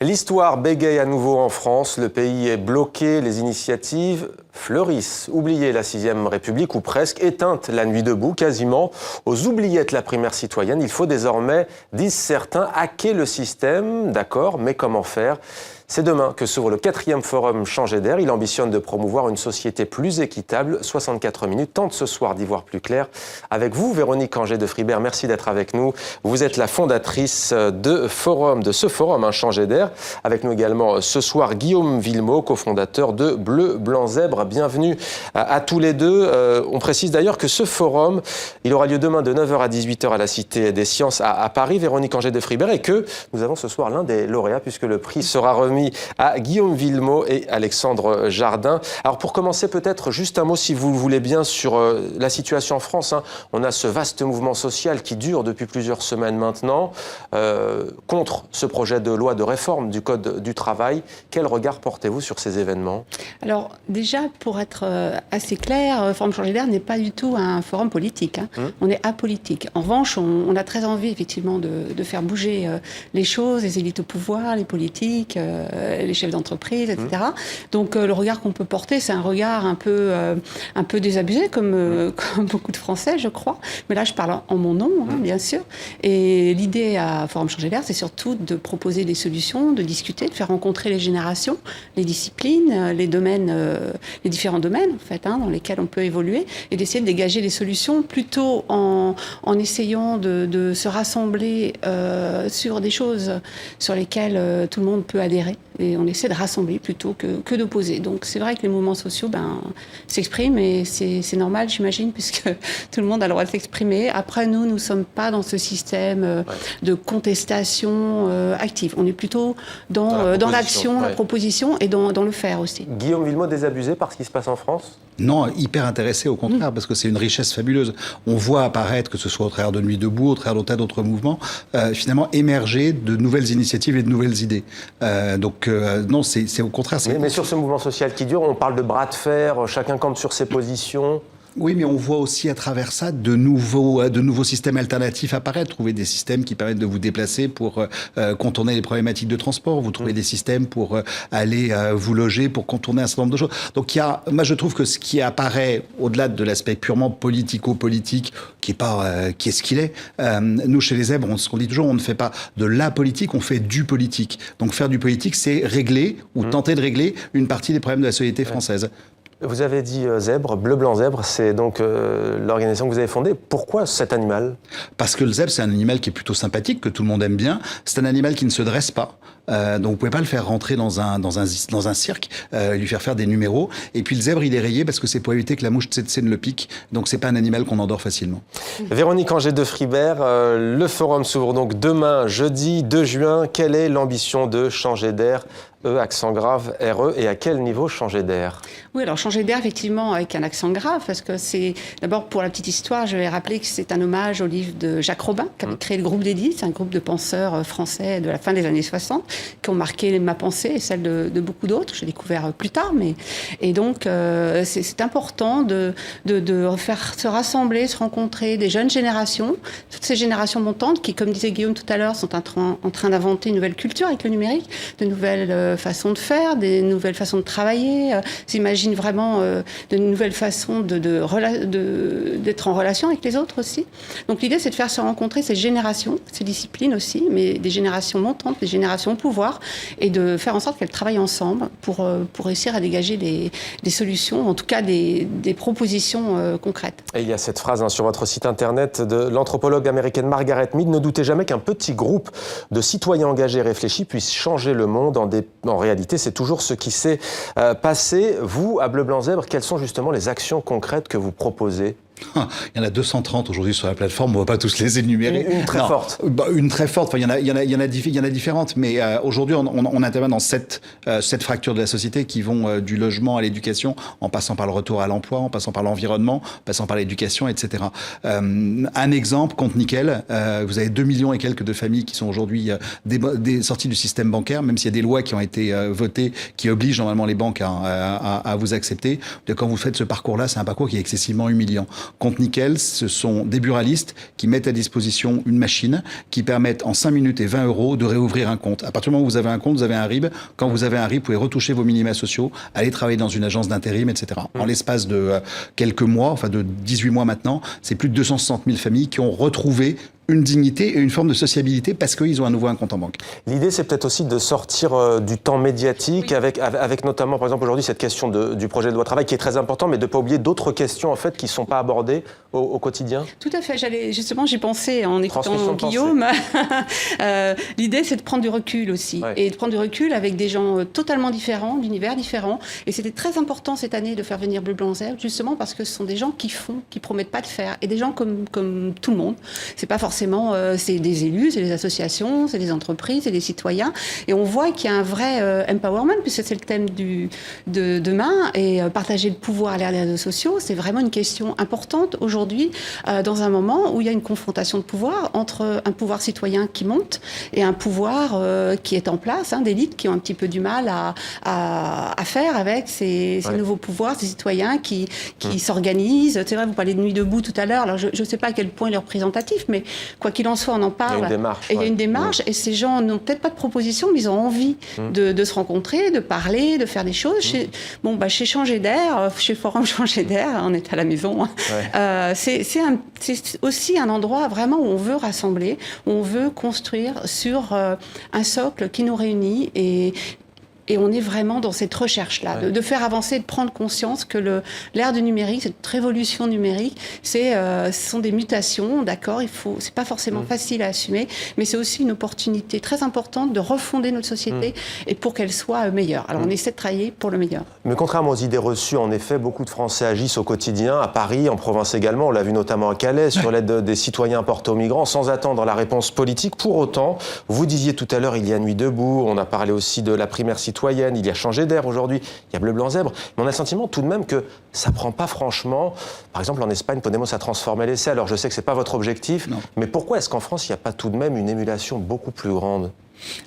L'histoire bégaye à nouveau en France, le pays est bloqué, les initiatives fleurissent. Oubliez la 6ème République, ou presque, éteinte la nuit debout, quasiment. Aux oubliettes la primaire citoyenne, il faut désormais, disent certains, hacker le système, d'accord, mais comment faire ? C'est demain que s'ouvre le 4e forum Changer d'air. Il ambitionne de promouvoir une société plus équitable. 64 minutes tente ce soir d'y voir plus clair. Avec vous, Véronique Angers de Fribert, merci d'être avec nous. Vous êtes la fondatrice de ce forum Changer d'air. Avec nous également ce soir Guillaume Villemot, cofondateur de Bleu, Blanc, Zèbre. Bienvenue à tous les deux. On précise d'ailleurs que ce forum, il aura lieu demain de 9h à 18h à la Cité des Sciences à Paris, Véronique Angers de Fribert, et que nous avons ce soir l'un des lauréats puisque le prix sera remis à Guillaume Villemot et Alexandre Jardin. Alors pour commencer, peut-être juste un mot, si vous le voulez bien, sur la situation en France. On a ce vaste mouvement social qui dure depuis plusieurs semaines maintenant, contre ce projet de loi de réforme du Code du travail. Quel regard portez-vous sur ces événements ? Alors déjà, pour être assez clair, Forum Changer d'air n'est pas du tout un forum politique. On est apolitique. En revanche, on a très envie effectivement de faire bouger les choses, les élites au pouvoir, les politiques, les chefs d'entreprise, etc. Donc le regard qu'on peut porter, c'est un regard un peu désabusé, comme beaucoup de Français, je crois. Mais là, je parle en mon nom, bien sûr. Et l'idée à Forum Changer d'air, c'est surtout de proposer des solutions, de discuter, de faire rencontrer les générations, les disciplines, les domaines, les différents domaines, en fait, dans lesquels on peut évoluer, et d'essayer de dégager des solutions plutôt en essayant de se rassembler sur des choses sur lesquelles tout le monde peut adhérer. Et on essaie de rassembler plutôt que d'opposer. Donc c'est vrai que les mouvements sociaux s'expriment, et c'est normal, j'imagine, puisque tout le monde a le droit de s'exprimer. Après, nous ne sommes pas dans ce système de contestation active. On est plutôt dans l'action, la proposition, et dans le faire aussi. Guillaume Villemot, désabusé par ce qui se passe en France ? Non, hyper intéressé au contraire, parce que c'est une richesse fabuleuse. On voit apparaître, que ce soit au travers de Nuit debout, au travers d'autres tas d'autres mouvements, finalement émerger de nouvelles initiatives et de nouvelles idées. Non, c'est au contraire. Mais sur ce mouvement social qui dure, on parle de bras de fer, chacun campe sur ses positions. Oui, mais on voit aussi à travers ça de nouveaux systèmes alternatifs apparaître. Trouver des systèmes qui permettent de vous déplacer pour contourner les problématiques de transport. Vous trouvez des systèmes pour aller vous loger, pour contourner un certain nombre de choses. Donc moi je trouve que ce qui apparaît au-delà de l'aspect purement politico-politique, qui est ce qu'il est. Nous chez les Zèbres, ce qu'on dit toujours, on ne fait pas de la politique, on fait du politique. Donc faire du politique, c'est régler ou tenter de régler une partie des problèmes de la société française. Vous avez dit Zèbre, Bleu, Blanc, Zèbre, c'est donc l'organisation que vous avez fondée. Pourquoi cet animal ? Parce que le zèbre, c'est un animal qui est plutôt sympathique, que tout le monde aime bien. C'est un animal qui ne se dresse pas. Donc vous pouvez pas le faire rentrer dans un cirque, lui faire des numéros. Et puis le zèbre, il est rayé parce que c'est pour éviter que la mouche tsetse ne le pique. Donc c'est pas un animal qu'on endort facilement. Véronique Angers de Fribert, le forum s'ouvre donc demain, jeudi 2 juin. Quelle est l'ambition de Changer d'air ? Accent grave, RE, et à quel niveau Changer d'air ? Oui, alors Changer d'air, effectivement, avec un accent grave, parce que c'est, d'abord pour la petite histoire, je vais rappeler que c'est un hommage au livre de Jacques Robin, qui avait créé le groupe d'Eddy, c'est un groupe de penseurs français de la fin des années 60, qui ont marqué ma pensée et celle de beaucoup d'autres, j'ai découvert plus tard, et donc c'est important de faire se rassembler, se rencontrer des jeunes générations, toutes ces générations montantes qui, comme disait Guillaume tout à l'heure, sont en train d'inventer une nouvelle culture avec le numérique, de nouvelles façons de faire, des nouvelles façons de travailler, s'imaginent vraiment de nouvelles façons d'être en relation avec les autres aussi. Donc l'idée, c'est de faire se rencontrer ces générations, ces disciplines aussi, mais des générations montantes, des générations au pouvoir, et de faire en sorte qu'elles travaillent ensemble pour réussir à dégager des solutions, en tout cas des propositions concrètes. Et il y a cette phrase sur votre site internet de l'anthropologue américaine Margaret Mead: ne doutez jamais qu'un petit groupe de citoyens engagés et réfléchis puisse changer le monde. En réalité, c'est toujours ce qui s'est passé. Vous, à Bleu, Blanc, Zèbre, quelles sont justement les actions concrètes que vous proposez ? Il y en a 230 aujourd'hui sur la plateforme, on ne va pas tous les énumérer. Une très forte. Une très forte, il y en a différentes, mais aujourd'hui on intervient dans sept fractures de la société qui vont du logement à l'éducation, en passant par le retour à l'emploi, en passant par l'environnement, en passant par l'éducation, etc. Un exemple, compte nickel, vous avez 2 millions et quelques de familles qui sont aujourd'hui sorties du système bancaire, même s'il y a des lois qui ont été votées qui obligent normalement les banques à vous accepter. Quand vous faites ce parcours-là, c'est un parcours qui est excessivement humiliant. Compte Nickel, ce sont des buralistes qui mettent à disposition une machine qui permettent en 5 minutes et 20 € de réouvrir un compte. À partir du moment où vous avez un compte, vous avez un RIB. Quand vous avez un RIB, vous pouvez retoucher vos minima sociaux, aller travailler dans une agence d'intérim, etc. En l'espace de quelques mois, enfin de 18 mois maintenant, c'est plus de 260 000 familles qui ont retrouvé une dignité et une forme de sociabilité parce qu'ils ont à nouveau un compte en banque. L'idée, c'est peut-être aussi de sortir du temps médiatique avec notamment, par exemple, aujourd'hui, cette question du projet de loi travail qui est très important, mais de ne pas oublier d'autres questions, en fait, qui ne sont pas abordées au quotidien. Tout à fait. J'y pensais en écoutant Guillaume. L'idée, c'est de prendre du recul aussi. Ouais. Et de prendre du recul avec des gens totalement différents, d'univers différents. Et c'était très important cette année de faire venir Bleu Blanc Zèbre, justement parce que ce sont des gens qui font, qui promettent pas de faire. Et des gens comme tout le monde. C'est pas forcément c'est des élus, c'est des associations, c'est des entreprises, c'est des citoyens. Et on voit qu'il y a un vrai empowerment, puisque c'est le thème de demain. Et partager le pouvoir à l'ère des réseaux sociaux, c'est vraiment une question importante aujourd'hui, dans un moment où il y a une confrontation de pouvoir entre un pouvoir citoyen qui monte et un pouvoir qui est en place, d'élites qui ont un petit peu du mal à faire avec ces nouveaux pouvoirs, ces citoyens qui s'organisent. C'est vrai, vous parlez de Nuit debout tout à l'heure. Alors je ne sais pas à quel point il est représentatif, mais quoi qu'il en soit, on en parle. Il y a une démarche. Et il y a une démarche, et ces gens n'ont peut-être pas de proposition, mais ils ont envie de se rencontrer, de parler, de faire des choses. Chez Changer d'air, chez Forum Changer d'air, on est à la maison. C'est aussi un endroit vraiment où on veut rassembler, où on veut construire sur un socle qui nous réunit et on est vraiment dans cette recherche-là, de faire avancer, de prendre conscience que l'ère du numérique, cette révolution numérique, ce sont des mutations, d'accord, c'est pas forcément facile à assumer, mais c'est aussi une opportunité très importante de refonder notre société et pour qu'elle soit meilleure. Alors on essaie de travailler pour le meilleur. Mais contrairement aux idées reçues, en effet, beaucoup de Français agissent au quotidien, à Paris, en province également, on l'a vu notamment à Calais, sur l'aide des citoyens portés aux migrants, sans attendre la réponse politique. Pour autant, vous disiez tout à l'heure, il y a Nuit debout, on a parlé aussi de la primaire citoyenne, il y a Changer d'air aujourd'hui, il y a Bleu Blanc Zèbre, mais on a le sentiment tout de même que ça prend pas franchement. Par exemple, en Espagne, Podemos a transformé l'essai. Alors je sais que c'est pas votre objectif, mais pourquoi est-ce qu'en France, il n'y a pas tout de même une émulation beaucoup plus grande ?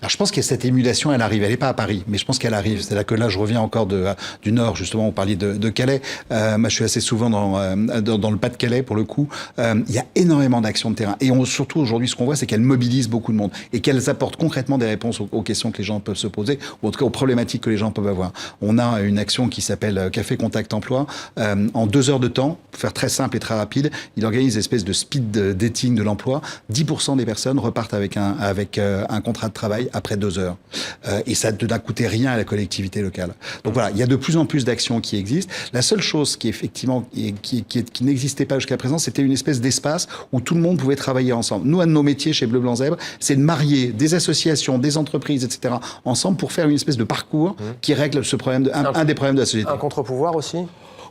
Alors je pense que cette émulation, elle arrive. Elle n'est pas à Paris, mais je pense qu'elle arrive. C'est-à-dire que là, je reviens encore du Nord, justement, on parlait de Calais. Moi, je suis assez souvent dans le Pas-de-Calais, pour le coup. Il y a énormément d'actions de terrain. Et surtout, aujourd'hui, ce qu'on voit, c'est qu'elles mobilisent beaucoup de monde et qu'elles apportent concrètement des réponses aux questions que les gens peuvent se poser, ou en tout cas aux problématiques que les gens peuvent avoir. On a une action qui s'appelle Café Contact Emploi. En 2 heures de temps, pour faire très simple et très rapide, il organise une espèce de speed dating de l'emploi. 10% des personnes repartent avec un contrat de travail après 2 heures. Et ça n'a coûté rien à la collectivité locale. Donc voilà, il y a de plus en plus d'actions qui existent. La seule chose qui effectivement qui n'existait pas jusqu'à présent, c'était une espèce d'espace où tout le monde pouvait travailler ensemble. Nous, un de nos métiers chez Bleu Blanc Zèbre, c'est de marier des associations, des entreprises, etc. ensemble pour faire une espèce de parcours qui règle ce problème, un des problèmes de la société. Un contre-pouvoir aussi ?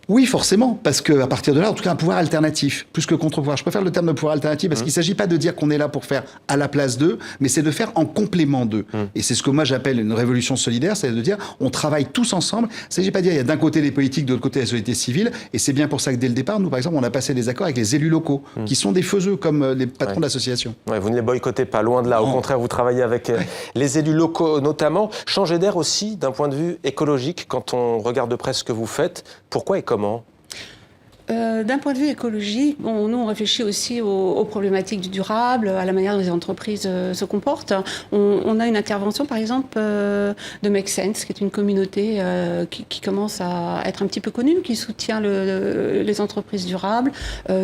Oui, forcément, parce qu'à partir de là, en tout cas, un pouvoir alternatif, plus que contre-pouvoir. Je préfère le terme de pouvoir alternatif parce qu'il ne s'agit pas de dire qu'on est là pour faire à la place d'eux, mais c'est de faire en complément d'eux. Et c'est ce que moi j'appelle une révolution solidaire, c'est de dire on travaille tous ensemble. Il ne s'agit pas de dire il y a d'un côté les politiques, de l'autre côté la société civile, et c'est bien pour ça que dès le départ, nous par exemple, on a passé des accords avec les élus locaux, qui sont des faiseux comme les patrons d'associations. Ouais, vous ne les boycottez pas, loin de là. Au contraire, vous travaillez avec les élus locaux notamment. Changer d'air aussi, d'un point de vue écologique, quand on regarde de près ce que vous faites, pourquoi et comment ? D'un point de vue écologique, nous on réfléchit aussi aux problématiques du durable, à la manière dont les entreprises se comportent. On a une intervention par exemple de Make Sense, qui est une communauté qui commence à être un petit peu connue, qui soutient les entreprises durables,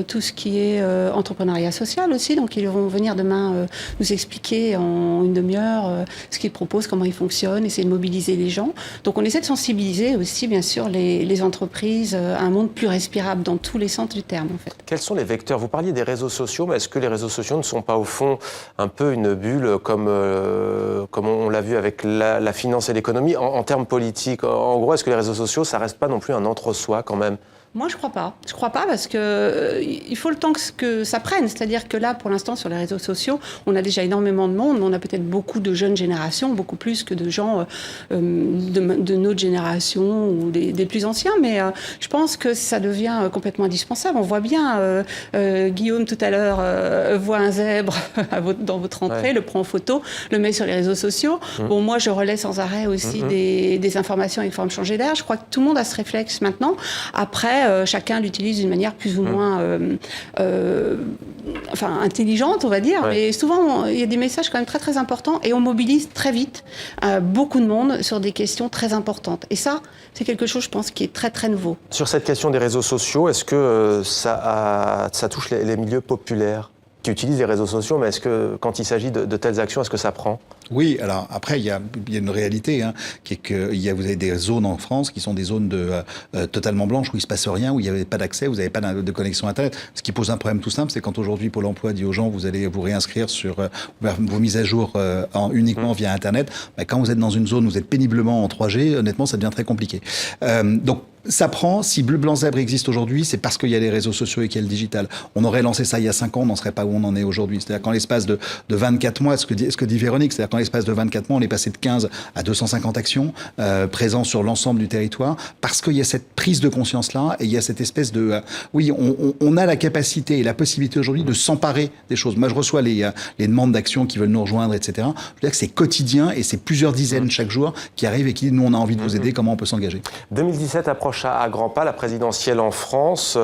tout ce qui est entrepreneuriat social aussi. Donc ils vont venir demain nous expliquer en une demi-heure ce qu'ils proposent, comment ils fonctionnent, essayer de mobiliser les gens. Donc on essaie de sensibiliser aussi bien sûr les entreprises à un monde plus respirable dans tous les sens du terme, en fait. Quels sont les vecteurs ? Vous parliez des réseaux sociaux, mais est-ce que les réseaux sociaux ne sont pas, au fond, un peu une bulle, comme on l'a vu avec la finance et l'économie, en termes politiques ? En gros, est-ce que les réseaux sociaux, ça reste pas non plus un entre-soi, quand même ? Moi, je crois pas. Je crois pas parce que il faut le temps que ça prenne. C'est-à-dire que là, pour l'instant, sur les réseaux sociaux, on a déjà énormément de monde, mais on a peut-être beaucoup de jeunes générations, beaucoup plus que de gens de notre génération ou des plus anciens. Mais je pense que ça devient complètement indispensable. On voit bien, Guillaume tout à l'heure voit un zèbre dans votre entrée, le prend en photo, le met sur les réseaux sociaux. Bon, moi, je relais sans arrêt aussi des informations avec Forum Changer d'air. Je crois que tout le monde a ce réflexe maintenant. Après, Après, chacun l'utilise d'une manière plus ou moins intelligente, on va dire. Ouais. Mais souvent, il y a des messages quand même très, très importants et on mobilise très vite beaucoup de monde sur des questions très importantes. Et ça, c'est quelque chose, je pense, qui est très, très nouveau. Sur cette question des réseaux sociaux, est-ce que ça touche les milieux populaires qui utilisent les réseaux sociaux, mais est-ce que, quand il s'agit de telles actions, est-ce que ça prend ? Oui, alors après, il y a une réalité, qui est que vous avez des zones en France qui sont des zones totalement blanches, où il ne se passe rien, où il n'y avait pas d'accès, où vous n'avez pas de connexion Internet. Ce qui pose un problème tout simple, c'est quand aujourd'hui Pôle emploi dit aux gens, vous allez vous réinscrire sur vos mises à jour uniquement via Internet. Quand vous êtes dans une zone où vous êtes péniblement en 3G, honnêtement, ça devient très compliqué. Donc, ça prend. Si Bleu Blanc Zèbre existe aujourd'hui, c'est parce qu'il y a les réseaux sociaux et qu'il y a le digital. On aurait lancé ça il y a 5 ans, on n'en serait pas où on en est aujourd'hui. C'est-à-dire qu'en l'espace de 24 mois, ce que dit Véronique, c'est-à-dire qu'en l'espace de 24 mois, on est passé de 15 à 250 actions présentes sur l'ensemble du territoire, parce qu'il y a cette prise de conscience-là et il y a cette espèce de... on a la capacité et la possibilité aujourd'hui de s'emparer des choses. Moi, je reçois les demandes d'actions qui veulent nous rejoindre, etc. Je veux dire que c'est quotidien et c'est plusieurs dizaines chaque jour qui arrivent et qui disent, nous, on a envie de vous aider, comment on peut s'engager. 2017 approche à grands pas, la présidentielle en France.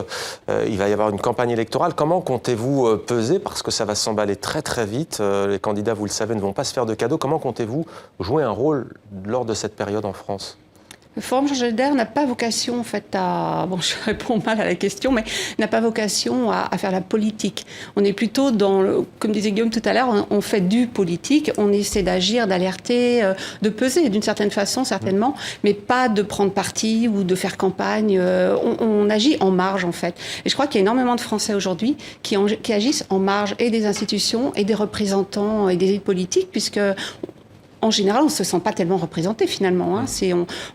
Il va y avoir une campagne électorale. Comment comptez-vous peser ? Parce que ça va s'emballer très très vite. Les candidats, vous le savez, ne vont pas se faire de cadeaux. Comment comptez-vous jouer un rôle lors de cette période en France ? Le Forum Changer d'air n'a pas vocation, en fait, à... Bon, je réponds mal à la question, mais n'a pas vocation à faire la politique. On est plutôt dans, comme disait Guillaume tout à l'heure, on fait du politique, on essaie d'agir, d'alerter, de peser d'une certaine façon, certainement, mais pas de prendre parti ou de faire campagne. On agit en marge, en fait. Et je crois qu'il y a énormément de Français aujourd'hui qui agissent en marge et des institutions et des représentants et des élites politiques, puisque... En général, on ne se sent pas tellement représenté finalement.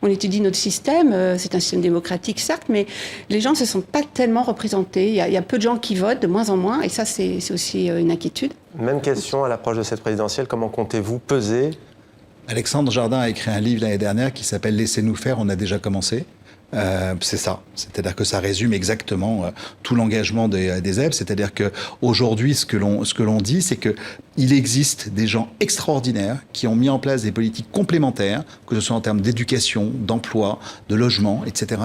On étudie notre système, c'est un système démocratique certes, mais les gens ne se sentent pas tellement représentés. Il y a peu de gens qui votent, de moins en moins, et ça c'est aussi une inquiétude. Même question à l'approche de cette présidentielle, comment comptez-vous peser ? Alexandre Jardin a écrit un livre l'année dernière qui s'appelle « Laissez-nous faire, on a déjà commencé ». C'est ça, c'est-à-dire que ça résume exactement tout l'engagement des ZEP, c'est-à-dire que aujourd'hui ce que l'on dit, c'est que il existe des gens extraordinaires qui ont mis en place des politiques complémentaires, que ce soit en termes d'éducation, d'emploi, de logement, etc.,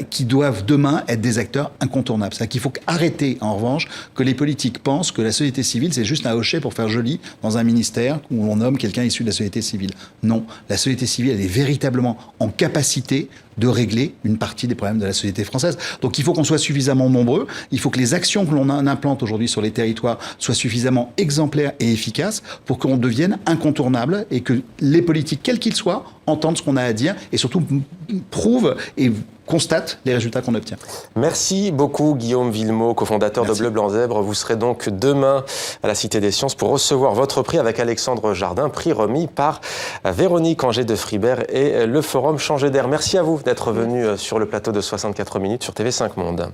qui doivent demain être des acteurs incontournables. C'est-à-dire qu'il faut arrêter, en revanche, que les politiques pensent que la société civile, c'est juste un hochet pour faire joli dans un ministère où on nomme quelqu'un issu de la société civile. Non, la société civile, elle est véritablement en capacité de régler une partie des problèmes de la société française. Donc il faut qu'on soit suffisamment nombreux, il faut que les actions que l'on implante aujourd'hui sur les territoires soient suffisamment exemplaires et efficaces pour qu'on devienne incontournable et que les politiques, quels qu'ils soient, entendent ce qu'on a à dire et surtout prouvent et constatent les résultats qu'on obtient. Merci beaucoup Guillaume Villemot, cofondateur de Bleu Blanc Zèbre. Vous serez donc demain à la Cité des Sciences pour recevoir votre prix avec Alexandre Jardin, prix remis par Véronique Angers de Fribert et le Forum Changer d'air. Merci à vous d'être venu sur le plateau de 64 minutes sur TV5 Monde.